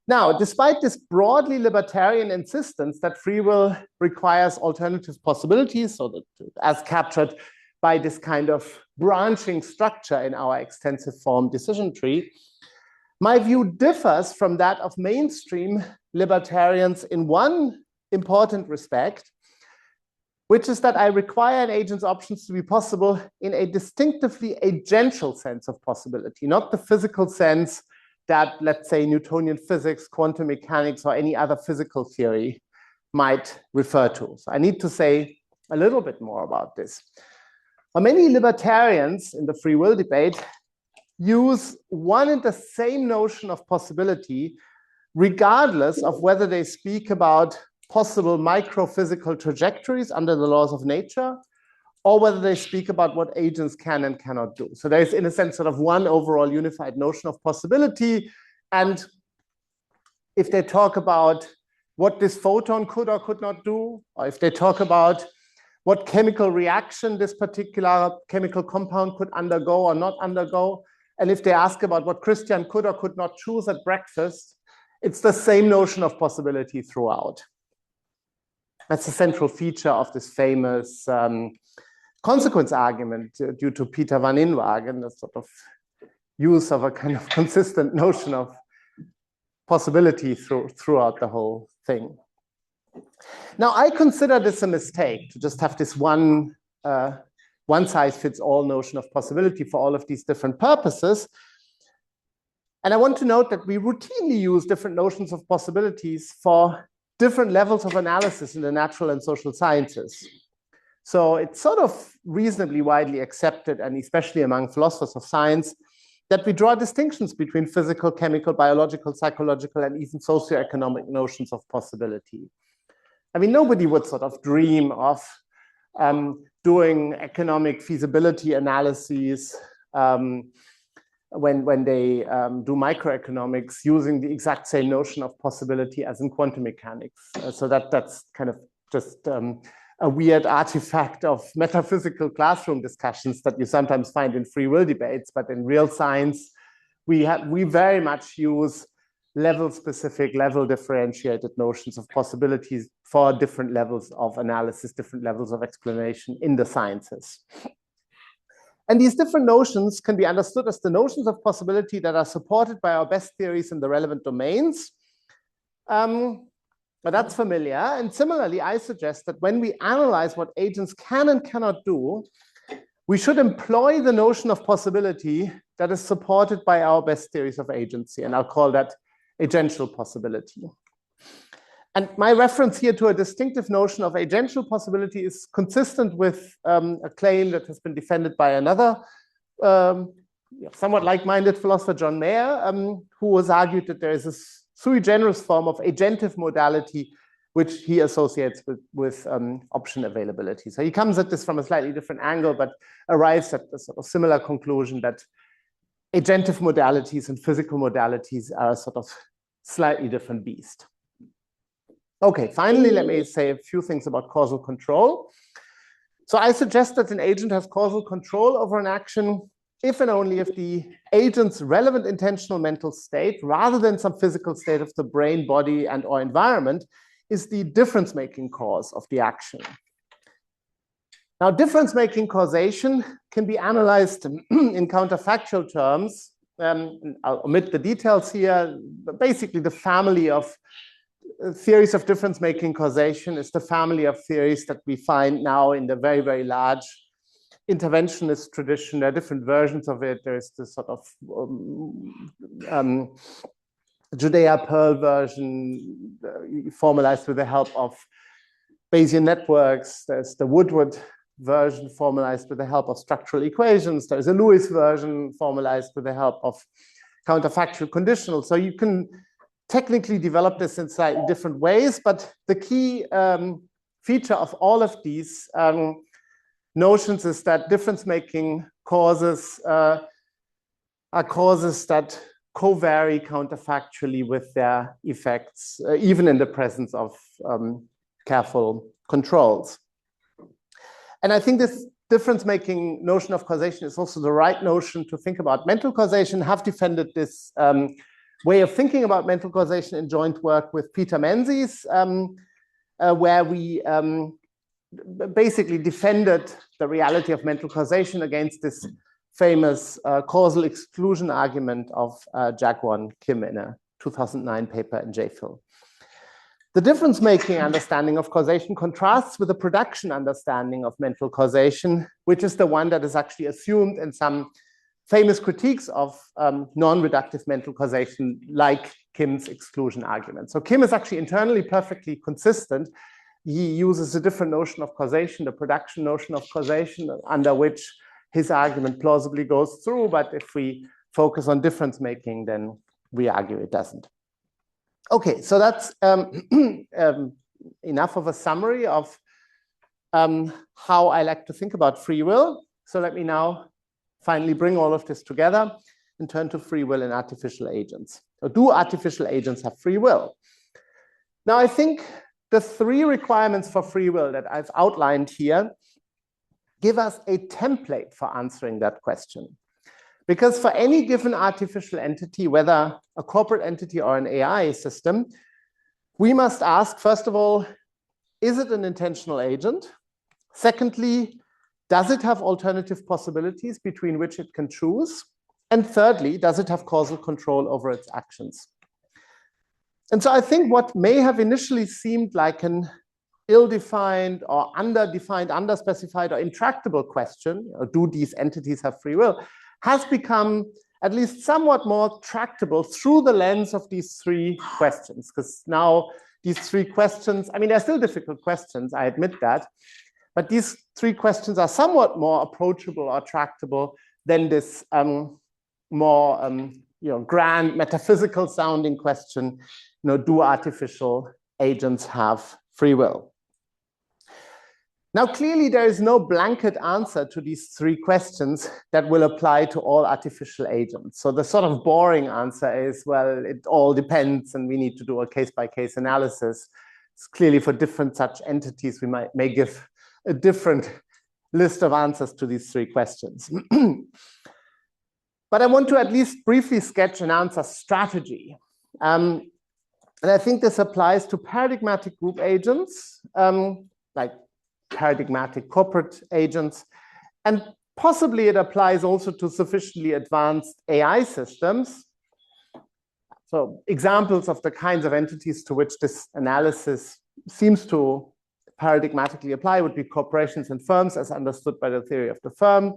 Now, despite this broadly libertarian insistence that free will requires alternative possibilities, so that as captured by this kind of branching structure in our extensive form decision tree, my view differs from that of mainstream libertarians in one important respect, which is that I require an agent's options to be possible in a distinctively agential sense of possibility, not the physical sense that, let's say, Newtonian physics, quantum mechanics, or any other physical theory might refer to. So I need to say a little bit more about this. Well, many libertarians in the free will debate use one and the same notion of possibility, regardless of whether they speak about possible micro-physical trajectories under the laws of nature, or whether they speak about what agents can and cannot do. So there's, in a sense, sort of one overall unified notion of possibility. And if they talk about what this photon could or could not do, or if they talk about what chemical reaction this particular chemical compound could undergo or not undergo, and if they ask about what Christian could or could not choose at breakfast, it's the same notion of possibility throughout. That's a central feature of this famous consequence argument due to Peter van Inwagen, the sort of use of a kind of consistent notion of possibility throughout the whole thing. Now, I consider this a mistake to just have this one one-size-fits-all notion of possibility for all of these different purposes. And I want to note that we routinely use different notions of possibilities for different levels of analysis in the natural and social sciences. So it's sort of reasonably widely accepted, and especially among philosophers of science, that we draw distinctions between physical, chemical, biological, psychological, and even socioeconomic notions of possibility. I mean, nobody would sort of dream of doing economic feasibility analyses when they do microeconomics using the exact same notion of possibility as in quantum mechanics. So that's kind of just a weird artifact of metaphysical classroom discussions that you sometimes find in free will debates. But in real science, we very much use level-specific, level-differentiated notions of possibilities for different levels of analysis, different levels of explanation in the sciences. And these different notions can be understood as the notions of possibility that are supported by our best theories in the relevant domains. But that's familiar. And similarly, I suggest that when we analyze what agents can and cannot do, we should employ the notion of possibility that is supported by our best theories of agency. And I'll call that agential possibility. And my reference here to a distinctive notion of agential possibility is consistent with a claim that has been defended by another somewhat like-minded philosopher, John Mayer, who has argued that there is a sui generis form of agentive modality, which he associates with option availability. So he comes at this from a slightly different angle, but arrives at a sort of similar conclusion that agentive modalities and physical modalities are a sort of slightly different beast. Okay, finally, let me say a few things about causal control. So I suggest that an agent has causal control over an action if and only if the agent's relevant intentional mental state, rather than some physical state of the brain, body, and or environment, is the difference-making cause of the action. Now, difference-making causation can be analyzed in counterfactual terms. I'll omit the details here, but basically the family of theories of difference-making causation is the family of theories that we find now in the very, very large interventionist tradition. There are different versions of it. There's this sort of Judea-Pearl version formalized with the help of Bayesian networks. There's the Woodward version formalized with the help of structural equations. There's a Lewis version formalized with the help of counterfactual conditionals. So you can technically develop this in slightly different ways, but the key feature of all of these notions is that difference-making causes are causes that co-vary counterfactually with their effects, even in the presence of careful controls. And I think this difference-making notion of causation is also the right notion to think about mental causation. Have defended this way of thinking about mental causation in joint work with Peter Menzies, where we basically defended the reality of mental causation against this famous causal exclusion argument of Jaguan Kim in a 2009 paper in JPhil. The difference-making understanding of causation contrasts with the production understanding of mental causation, which is the one that is actually assumed in some famous critiques of non-reductive mental causation, like Kim's exclusion argument. So Kim is actually internally perfectly consistent. He uses a different notion of causation, the production notion of causation, under which his argument plausibly goes through. But if we focus on difference making, then we argue it doesn't. Okay, so that's enough of a summary of how I like to think about free will. So let me now finally bring all of this together and turn to free will in artificial agents. So do artificial agents have free will? Now, I think the three requirements for free will that I've outlined here give us a template for answering that question. Because for any given artificial entity, whether a corporate entity or an AI system, we must ask, first of all, is it an intentional agent? Secondly, does it have alternative possibilities between which it can choose? And thirdly, does it have causal control over its actions? And so I think what may have initially seemed like an ill-defined or underdefined, underspecified or intractable question, do these entities have free will, has become at least somewhat more tractable through the lens of these three questions. Because now these three questions, I mean, they're still difficult questions, I admit that, but these three questions are somewhat more approachable or tractable than this more grand metaphysical sounding question, do artificial agents have free will? Now, clearly, there is no blanket answer to these three questions that will apply to all artificial agents. So the sort of boring answer is, well, it all depends, and we need to do a case-by-case analysis. It's clearly for different such entities, we may give a different list of answers to these three questions. But I want to at least briefly sketch an answer strategy And I think this applies to paradigmatic group agents, like paradigmatic corporate agents. And possibly it applies also to sufficiently advanced AI systems. So examples of the kinds of entities to which this analysis seems to paradigmatically apply would be corporations and firms as understood by the theory of the firm,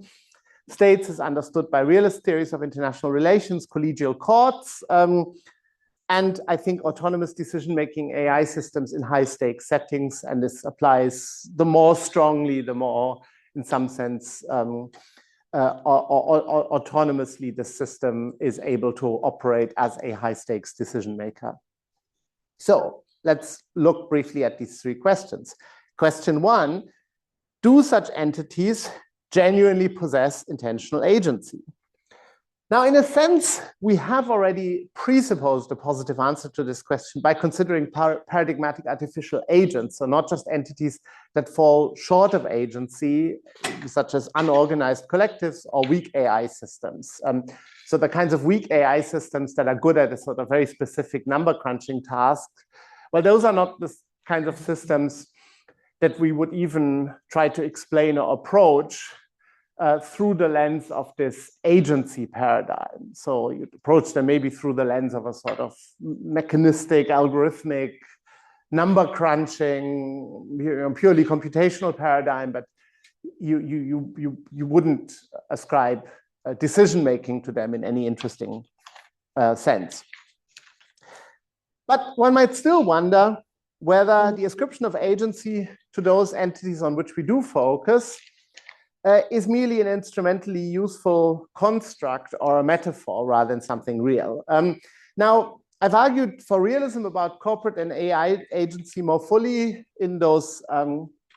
states as understood by realist theories of international relations, collegial courts, and I think autonomous decision-making AI systems in high-stakes settings. And this applies the more strongly, the more, in some sense, autonomously the system is able to operate as a high-stakes decision maker. So let's look briefly at these three questions. Question one, do such entities genuinely possess intentional agency? Now, in a sense, we have already presupposed a positive answer to this question by considering paradigmatic artificial agents, so not just entities that fall short of agency, such as unorganized collectives or weak AI systems. So the kinds of weak AI systems that are good at a sort of very specific number crunching task, well, those are not the kinds of systems that we would even try to explain or approach through the lens of this agency paradigm. So you approach them maybe through the lens of a sort of mechanistic, algorithmic, number crunching, purely computational paradigm, but you wouldn't ascribe decision making to them in any interesting sense. But one might still wonder whether the ascription of agency to those entities on which we do focus is merely an instrumentally useful construct or a metaphor rather than something real. Now, I've argued for realism about corporate and AI agency more fully in those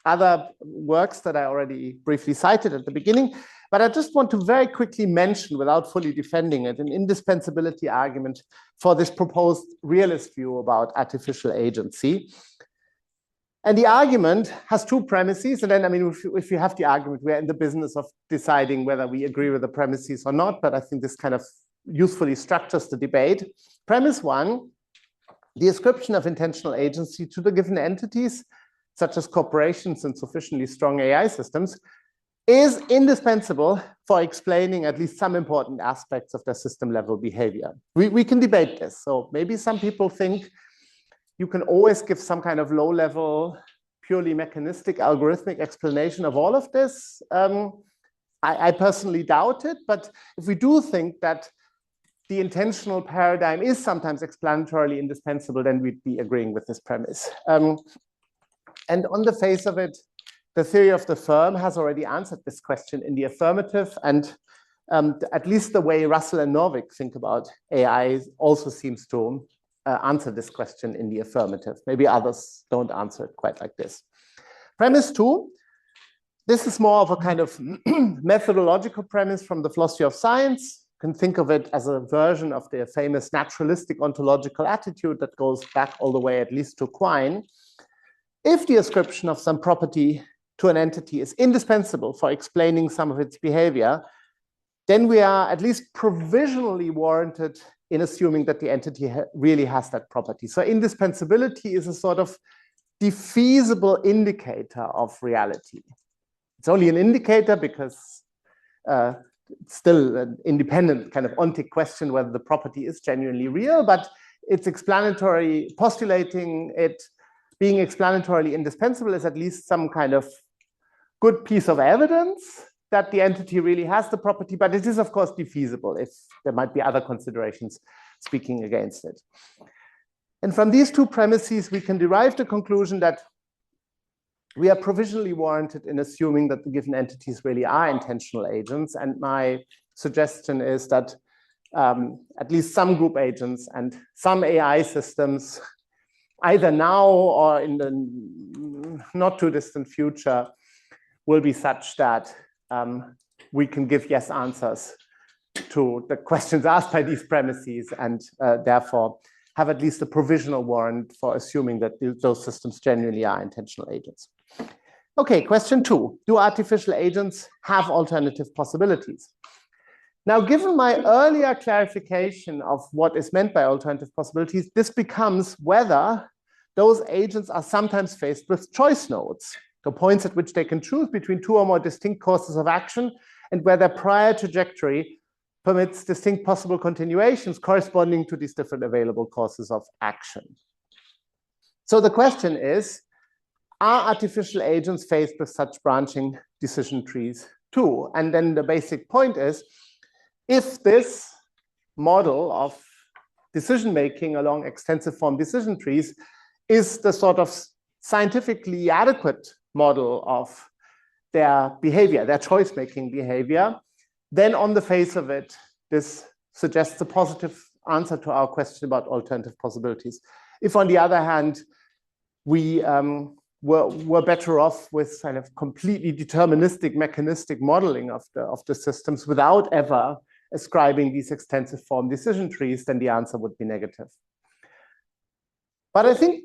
other works that I already briefly cited at the beginning, but I just want to very quickly mention, without fully defending it, an indispensability argument for this proposed realist view about artificial agency. And the argument has two premises. And then, I mean, if you have the argument, we're in the business of deciding whether we agree with the premises or not. But I think this kind of usefully structures the debate. Premise one, the ascription of intentional agency to the given entities, such as corporations and sufficiently strong AI systems, is indispensable for explaining at least some important aspects of their system level behavior. We can debate this. So maybe some people think you can always give some kind of low-level, purely mechanistic, algorithmic explanation of all of this. I personally doubt it, but if we do think that the intentional paradigm is sometimes explanatorily indispensable, then we'd be agreeing with this premise. And on the face of it, the theory of the firm has already answered this question in the affirmative, and at least the way Russell and Norvig think about AI also seems to answer this question in the affirmative. Maybe others don't answer it quite like this. Premise two, this is more of a kind of methodological premise from the philosophy of science. You can think of it as a version of the famous naturalistic ontological attitude that goes back all the way at least to Quine. If the ascription of some property to an entity is indispensable for explaining some of its behavior, then we are at least provisionally warranted in assuming that the entity really has that property. So indispensability is a sort of defeasible indicator of reality. It's only an indicator because it's still an independent kind of ontic question whether the property is genuinely real, but it's explanatory, postulating it being explanatorily indispensable is at least some kind of good piece of evidence that the entity really has the property, but it is, of course, defeasible if there might be other considerations speaking against it. And from these two premises, we can derive the conclusion that we are provisionally warranted in assuming that the given entities really are intentional agents. And my suggestion is that at least some group agents and some AI systems, either now or in the not too distant future, will be such that we can give yes answers to the questions asked by these premises, and therefore have at least a provisional warrant for assuming that those systems genuinely are intentional agents. Okay, question two. Do artificial agents have alternative possibilities? Now, given my earlier clarification of what is meant by alternative possibilities, this becomes whether those agents are sometimes faced with choice nodes, the points at which they can choose between two or more distinct courses of action, and where their prior trajectory permits distinct possible continuations corresponding to these different available courses of action. So the question is, are artificial agents faced with such branching decision trees too? And then the basic point is, if this model of decision-making along extensive form decision trees is the sort of scientifically adequate model of their behavior, their choice-making behavior, then on the face of it, this suggests a positive answer to our question about alternative possibilities. If, on the other hand, we were better off with kind of completely deterministic, mechanistic modeling of the systems without ever ascribing these extensive form decision trees, then the answer would be negative. But I think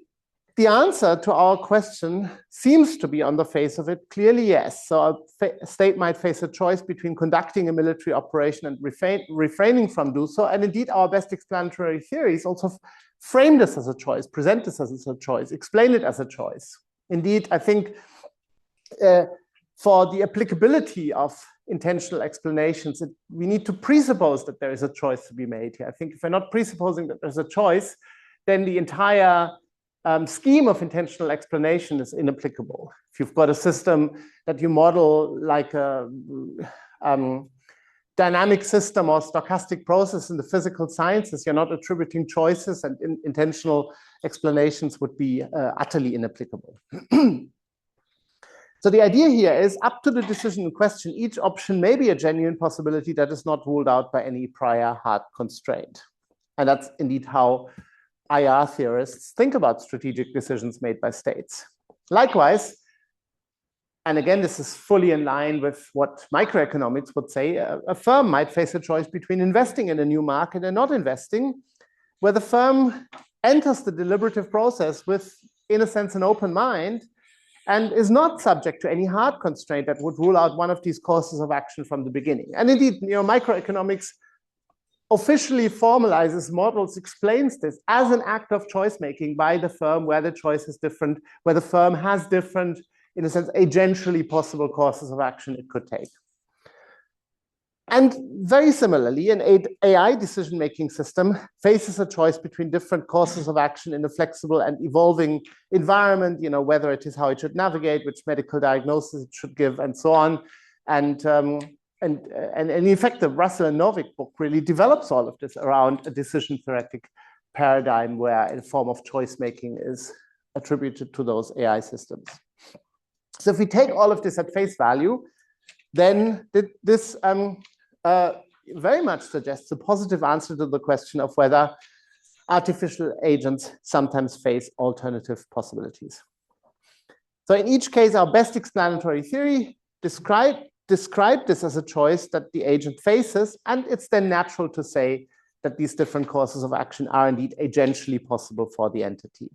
the answer to our question seems to be, on the face of it, clearly yes. So a state might face a choice between conducting a military operation and refraining from do so. And indeed, our best explanatory theories also frame this as a choice, present this as a choice, explain it as a choice. Indeed, I think for the applicability of intentional explanations, we need to presuppose that there is a choice to be made here. I think if we're not presupposing that there's a choice, then the entire scheme of intentional explanation is inapplicable. If you've got a system that you model like a dynamic system or stochastic process in the physical sciences, you're not attributing choices, and intentional explanations would be utterly inapplicable. So the idea here is, up to the decision in question, each option may be a genuine possibility that is not ruled out by any prior hard constraint. And that's indeed how IR theorists think about strategic decisions made by states. Likewise, and again, this is fully in line with what microeconomics would say, a firm might face a choice between investing in a new market and not investing, where the firm enters the deliberative process with, in a sense, an open mind, and is not subject to any hard constraint that would rule out one of these courses of action from the beginning. And indeed, microeconomics officially formalizes models, explains this as an act of choice making by the firm, where the choice is different, where the firm has different, in a sense, agentially possible courses of action it could take. And very similarly, an AI decision-making system faces a choice between different courses of action in a flexible and evolving environment, whether it is how it should navigate, which medical diagnosis it should give, and so on. And in fact, the Russell and Novick book really develops all of this around a decision theoretic paradigm where a form of choice making is attributed to those AI systems. So if we take all of this at face value, then this very much suggests a positive answer to the question of whether artificial agents sometimes face alternative possibilities. So in each case, our best explanatory theory described this as a choice that the agent faces, and it's then natural to say that these different courses of action are indeed agentially possible for the entity.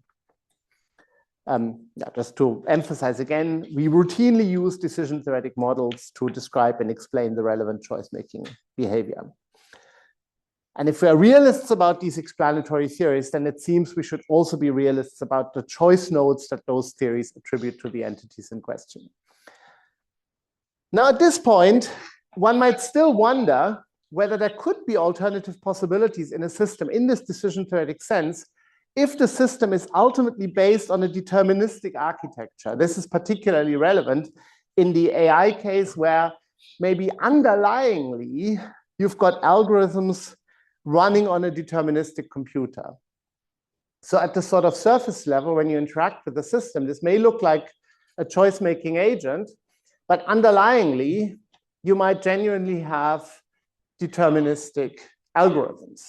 Just to emphasize again, we routinely use decision theoretic models to describe and explain the relevant choice-making behavior. And if we're realists about these explanatory theories, then it seems we should also be realists about the choice nodes that those theories attribute to the entities in question. Now, at this point, one might still wonder whether there could be alternative possibilities in a system in this decision theoretic sense if the system is ultimately based on a deterministic architecture. This is particularly relevant in the AI case, where maybe underlyingly you've got algorithms running on a deterministic computer. So at the sort of surface level, when you interact with the system, this may look like a choice-making agent, but underlyingly, you might genuinely have deterministic algorithms.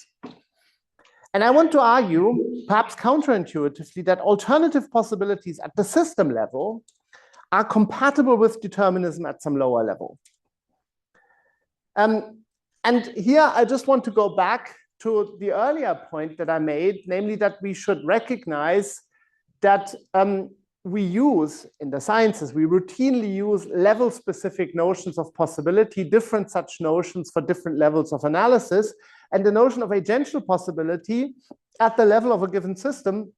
And I want to argue, perhaps counterintuitively, that alternative possibilities at the system level are compatible with determinism at some lower level. And here I just want to go back to the earlier point that I made, namely that we should recognize that we use in the sciences, we routinely use level-specific notions of possibility, different such notions for different levels of analysis. And the notion of agential possibility at the level of a given system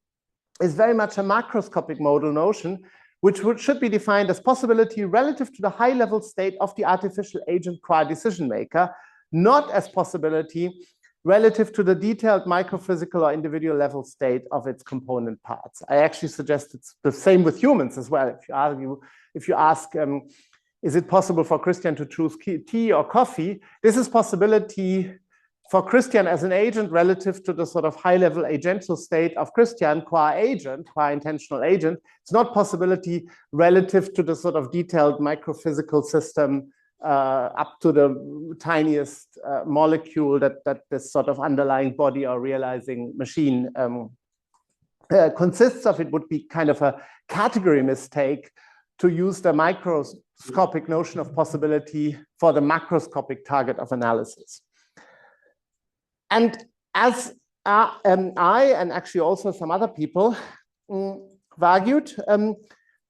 is very much a macroscopic modal notion, which should be defined as possibility relative to the high-level state of the artificial agent qua decision maker, not as possibility relative to the detailed microphysical or individual level state of its component parts. I actually suggest it's the same with humans as well. If you ask, is it possible for Christian to choose tea or coffee? This is possibility for Christian as an agent relative to the sort of high-level agential state of Christian qua agent, qua intentional agent. It's not possibility relative to the sort of detailed microphysical system up to the tiniest molecule that this sort of underlying body or realizing machine consists of. It would be kind of a category mistake to use the microscopic notion of possibility for the macroscopic target of analysis. And as I and actually also some other people argued,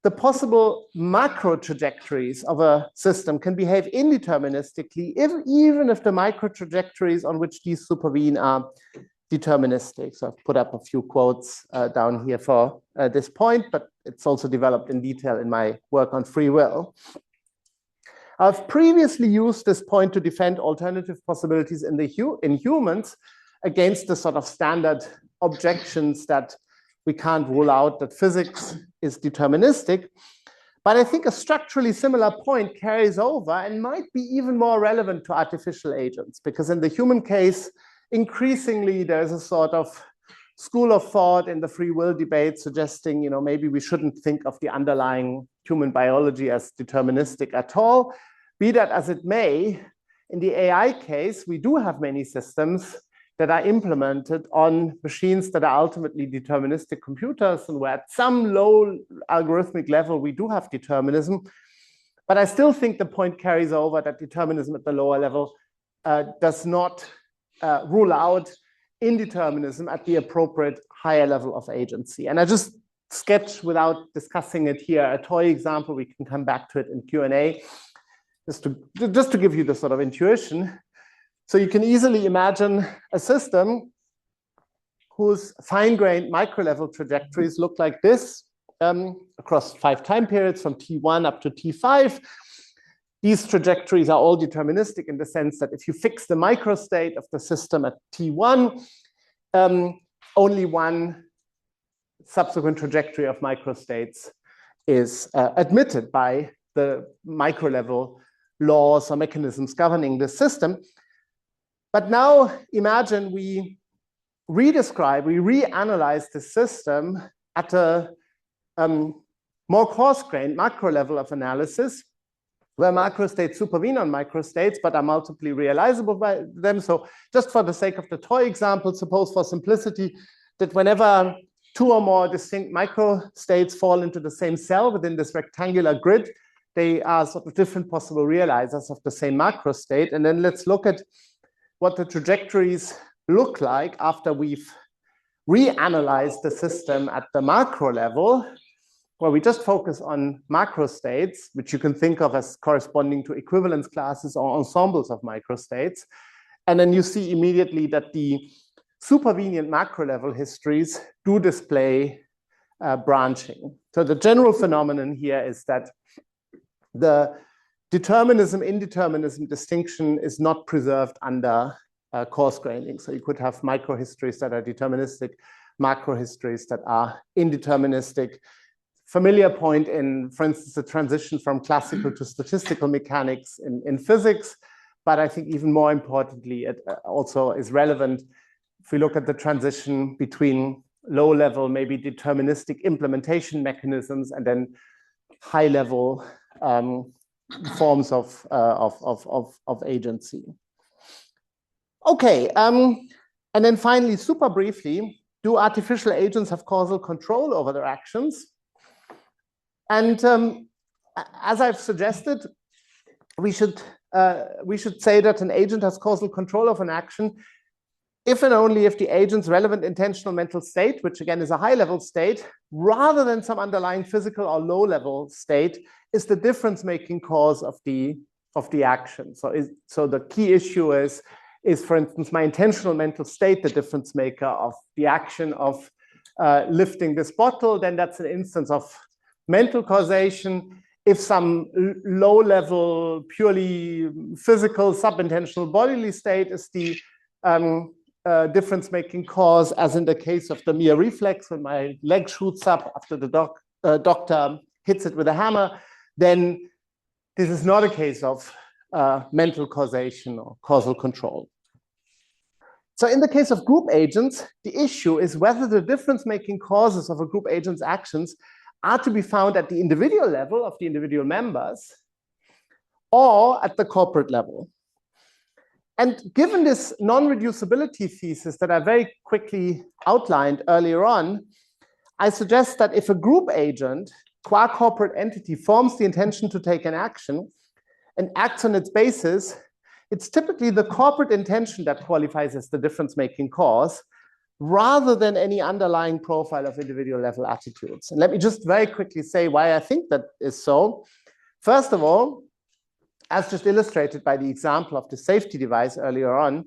the possible macro trajectories of a system can behave indeterministically, even if the micro trajectories on which these supervene are deterministic. So I've put up a few quotes down here for this point, but it's also developed in detail in my work on free will. I've previously used this point to defend alternative possibilities in humans against the sort of standard objections that we can't rule out that physics is deterministic. But I think a structurally similar point carries over and might be even more relevant to artificial agents, because in the human case, increasingly there's a sort of school of thought in the free will debate suggesting, you know, maybe we shouldn't think of the underlying human biology as deterministic at all. Be that as it may, in the AI case, we do have many systems that are implemented on machines that are ultimately deterministic computers, and where at some low algorithmic level, we do have determinism. But I still think the point carries over that determinism at the lower level does not rule out indeterminism at the appropriate higher level of agency. And I just sketch, without discussing it here, a toy example. We can come back to it in Q&A, just to give you the sort of intuition. So you can easily imagine a system whose fine-grained micro-level trajectories look like this across 5 time periods from T1 up to T5. These trajectories are all deterministic in the sense that if you fix the microstate of the system at T1, only one subsequent trajectory of microstates is admitted by the micro-level laws or mechanisms governing the system. But now imagine we reanalyze the system at a more coarse-grained macro level of analysis, where macrostates supervene on microstates, but are multiply realizable by them. So just for the sake of the toy example, suppose for simplicity that whenever 2 or more distinct microstates fall into the same cell within this rectangular grid, they are sort of different possible realizers of the same macrostate. And then let's look at what the trajectories look like after we've reanalyzed the system at the macro level, where we just focus on macrostates, which you can think of as corresponding to equivalence classes or ensembles of microstates. And then you see immediately that the supervenient macro level histories do display branching. So the general phenomenon here is that the determinism-indeterminism distinction is not preserved under coarse graining. So you could have microhistories that are deterministic, macrohistories that are indeterministic. Familiar point in, for instance, the transition from classical to statistical mechanics in physics. But I think even more importantly, it also is relevant if we look at the transition between low-level, maybe deterministic implementation mechanisms and then high-level forms of agency. Okay, and then finally, super briefly, do artificial agents have causal control over their actions? And as I've suggested, we should say that an agent has causal control of an action if and only if the agent's relevant intentional mental state, which again is a high-level state, rather than some underlying physical or low-level state, is the difference-making cause of the action. So the key issue is, for instance, my intentional mental state the difference maker of the action of lifting this bottle? Then that's an instance of mental causation. If some low-level, purely physical, subintentional bodily state is the difference-making cause, as in the case of the mere reflex, when my leg shoots up after the doctor hits it with a hammer, then this is not a case of mental causation or causal control. So in the case of group agents, the issue is whether the difference-making causes of a group agent's actions are to be found at the individual level of the individual members or at the corporate level. And given this non-reducibility thesis that I very quickly outlined earlier on, I suggest that if a group agent, qua corporate entity, forms the intention to take an action and acts on its basis, it's typically the corporate intention that qualifies as the difference-making cause, rather than any underlying profile of individual level attitudes. And let me just very quickly say why I think that is so. First of all, as just illustrated by the example of the safety device earlier on,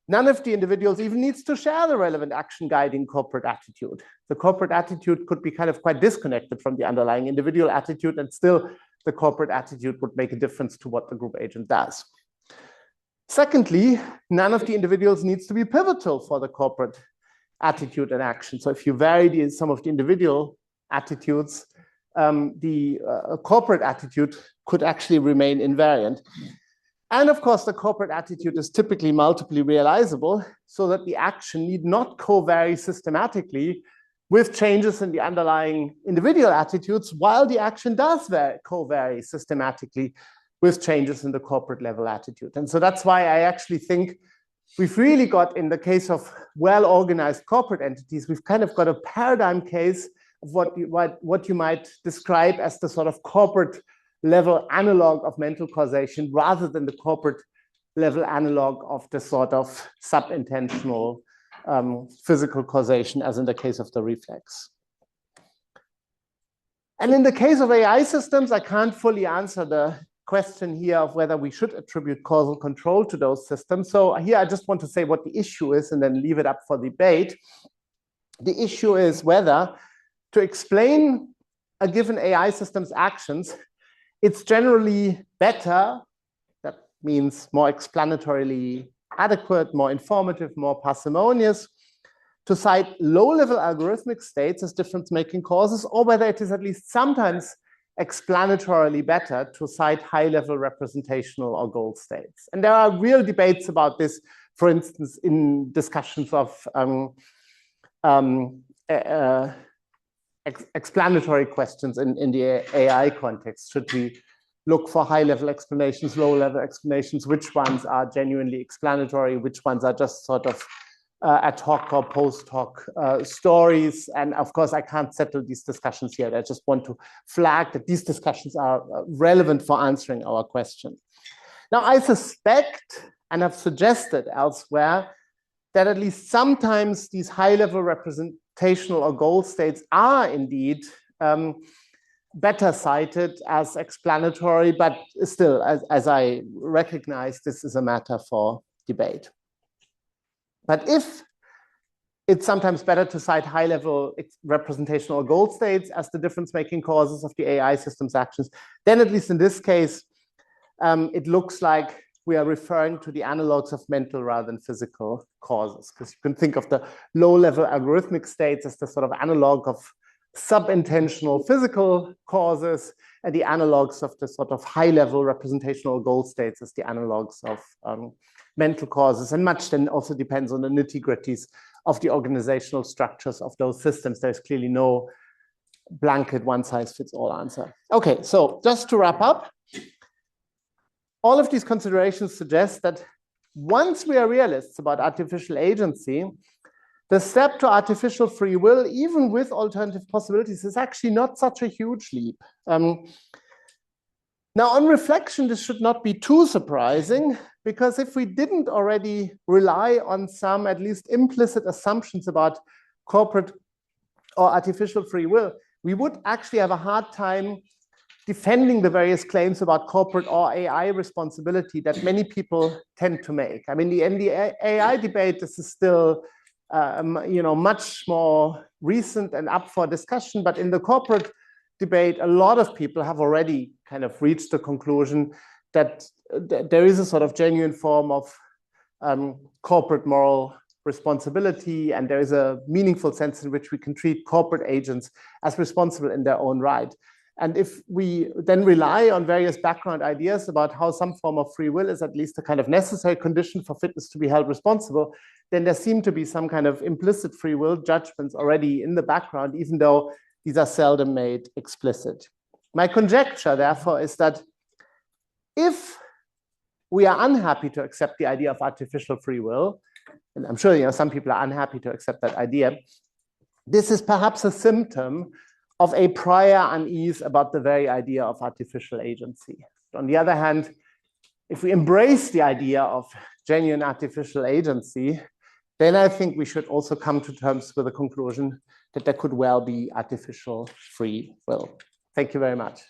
none of the individuals even needs to share the relevant action guiding corporate attitude. The corporate attitude could be kind of quite disconnected from the underlying individual attitude, and still the corporate attitude would make a difference to what the group agent does. Secondly, none of the individuals needs to be pivotal for the corporate attitude and action. So if you vary some of the individual attitudes, the corporate attitude could actually remain invariant. And of course, the corporate attitude is typically multiply realizable, so that the action need not co-vary systematically with changes in the underlying individual attitudes, while the action does co-vary systematically with changes in the corporate level attitude. And so that's why I actually think we've really got, in the case of well-organized corporate entities, we've kind of got a paradigm case of what you might describe as the sort of corporate level analog of mental causation, rather than the corporate level analog of the sort of subintentional physical causation, as in the case of the reflex. And in the case of AI systems, I can't fully answer the question here of whether we should attribute causal control to those systems. So here I just want to say what the issue is and then leave it up for debate. The issue is whether, to explain a given AI system's actions, it's generally better, that means more explanatorily adequate, more informative, more parsimonious, to cite low-level algorithmic states as difference-making causes, or whether it is at least sometimes explanatorily better to cite high-level representational or goal states. And there are real debates about this, for instance, in discussions of explanatory questions in the AI context. Should we look for high-level explanations, low-level explanations? Which ones are genuinely explanatory? Which ones are just sort of ad hoc or post hoc stories? And of course, I can't settle these discussions here. I just want to flag that these discussions are relevant for answering our question. Now, I suspect, and have suggested elsewhere, that at least sometimes these high-level representational or goal states are indeed better cited as explanatory, but still, as I recognize, this is a matter for debate. But if it's sometimes better to cite high-level representational or goal states as the difference-making causes of the AI system's actions, then at least in this case, it looks like we are referring to the analogs of mental rather than physical causes, because you can think of the low-level algorithmic states as the sort of analog of subintentional physical causes, and the analogs of the sort of high-level representational goal states as the analogs of mental causes. And much then also depends on the nitty-gritties of the organizational structures of those systems. There's clearly no blanket one-size-fits-all answer. Okay, so just to wrap up, all of these considerations suggest that once we are realists about artificial agency, the step to artificial free will, even with alternative possibilities, is actually not such a huge leap. Now, on reflection, this should not be too surprising, because if we didn't already rely on some at least implicit assumptions about corporate or artificial free will, we would actually have a hard time defending the various claims about corporate or AI responsibility that many people tend to make. I mean, in the AI debate, this is still much more recent and up for discussion, but in the corporate debate, a lot of people have already kind of reached the conclusion that there is a sort of genuine form of corporate moral responsibility, and there is a meaningful sense in which we can treat corporate agents as responsible in their own right. And if we then rely on various background ideas about how some form of free will is at least a kind of necessary condition for fitness to be held responsible, then there seem to be some kind of implicit free will judgments already in the background, even though these are seldom made explicit. My conjecture, therefore, is that if we are unhappy to accept the idea of artificial free will, and I'm sure some people are unhappy to accept that idea, this is perhaps a symptom of a prior unease about the very idea of artificial agency. On the other hand, if we embrace the idea of genuine artificial agency, then I think we should also come to terms with the conclusion that there could well be artificial free will. Thank you very much.